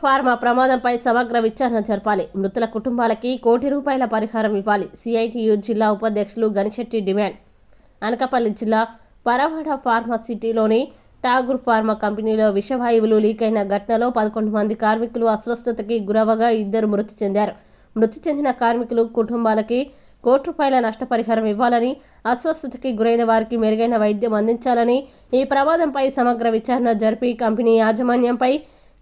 Pharma ప్రమాదంపై సమగ్ర విచారణ జరపాలి. మృతుల కుటుంబాలకి ₹1 కోటి పరిహారం ఇవ్వాలి. సిఐటియు జిల్లా ఉపాధ్యక్షులు గణశెట్టి డిమాండ్. అనకాపల్లి జిల్లా పరవాడ ఫార్మా సిటీలోని ఠాగూర్ ఫార్మా కంపెనీలో విషవాయువులు లీకైన ఘటనలో 11 మంది కార్మికులు అస్వస్థతకి గురవగా 2 మృతి చెందారు. మృతి చెందిన కార్మికులు కుటుంబాలకి ₹1 కోటి నష్టపరిహారం ఇవ్వాలని, అస్వస్థతకి గురైన వారికి మెరుగైన వైద్యం అందించాలని, ఈ ప్రమాదంపై సమగ్ర విచారణ జరిపి కంపెనీ యాజమాన్యంపై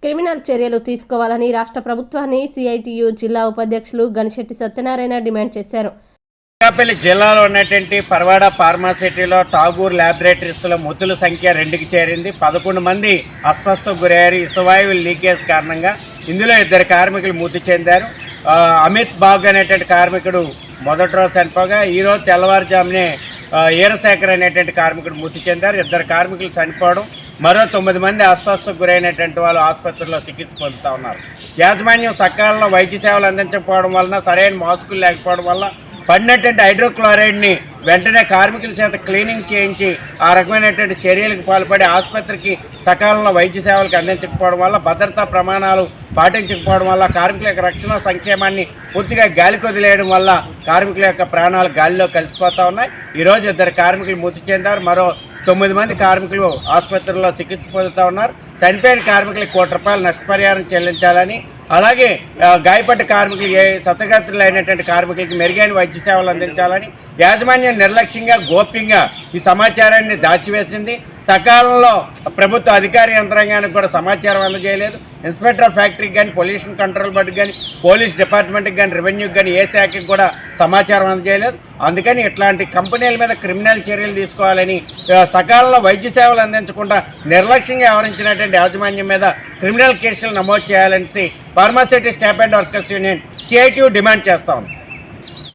క్రిమినల్ చర్యలు తీసుకోవాలని రాష్ట్ర ప్రభుత్వాన్ని సిఐటియు జిల్లా ఉపాధ్యక్షులు గణశెట్టి సత్యనారాయణ డిమాండ్ చేశారు. అనకాపల్లి జిల్లాలో ఉన్నటువంటి పరవాడ ఫార్మాసిటీలో ఠాగూర్ ల్యాబొరేటరీస్లో మృతుల సంఖ్య 2కి చేరింది. 11 మంది అస్వస్థతకు గురయ్యారు. ఇసువాయువుల లీకేజ్ కారణంగా ఇందులో 2 కార్మికులు మృతి చెందారు. అమిత్ బాగ్ అనేటువంటి కార్మికుడు మొదటి రోజు చనిపోగా ఈరోజు తెల్లవారుజామునే ఈరశేఖర్ అనేటువంటి కార్మికుడు మృతి చెందారు. 2 కార్మికులు చనిపోవడం, మరో 9 మంది అస్వస్థతకు గురైనటువంటి వాళ్ళు ఆసుపత్రిలో చికిత్స పొందుతూ ఉన్నారు. యాజమాన్యం సకాలంలో వైద్య సేవలు అందించకపోవడం వలన, సరైన మాస్కులు లేకపోవడం వల్ల పడినటువంటి హైడ్రోక్లోరైడ్ని వెంటనే కార్మికుల చేత క్లీనింగ్ చేయించి ఆ రకమైనటువంటి చర్యలకు పాల్పడి ఆసుపత్రికి సకాలంలో వైద్య సేవలకు అందించకపోవడం వల్ల, భద్రతా ప్రమాణాలు పాటించకపోవడం వల్ల, కార్మికుల యొక్క రక్షణ సంక్షేమాన్ని పూర్తిగా గాలికి వదిలేయడం వల్ల కార్మికుల యొక్క ప్రాణాలు గాలిలో కలిసిపోతూ ఉన్నాయి. ఈరోజు 2 కార్మికులు మృతి చెందారు. మరో 9 మంది కార్మికులు ఆసుపత్రిలో చికిత్స పొందుతూ ఉన్నారు. చనిపోయిన కార్మికులకు ₹1 కోటి నష్టపరిహారం చెల్లించాలని, అలాగే గాయపడ్డ కార్మికులు సతగాత్రులైనటువంటి కార్మికులకి మెరుగైన వైద్య సేవలు అందించాలని యాజమాన్యం నిర్లక్ష్యంగా గోప్యంగా ఈ సమాచారాన్ని దాచివేసింది. సకాలంలో ప్రభుత్వ అధికార యంత్రాంగానికి కూడా సమాచారం అందజేయలేదు. ఇన్స్పెక్టర్ ఆఫ్ ఫ్యాక్టరీకి కానీ, పొల్యూషన్ కంట్రోల్ బోర్డుకి కానీ, పోలీస్ డిపార్ట్మెంట్కి కానీ, రెవెన్యూకి కానీ, ఏ శాఖకి కూడా సమాచారం అందజేయలేదు. అందుకని ఇట్లాంటి కంపెనీల మీద క్రిమినల్ చర్యలు తీసుకోవాలని, సకాలంలో వైద్య సేవలు అందించకుండా నిర్లక్ష్యంగా వ్యవహరించినటువంటి యాజమాన్యం మీద క్రిమినల్ కేసులు నమోదు చేయాలని pharma city staff and workers union CITU demand చేస్తా ఉంది.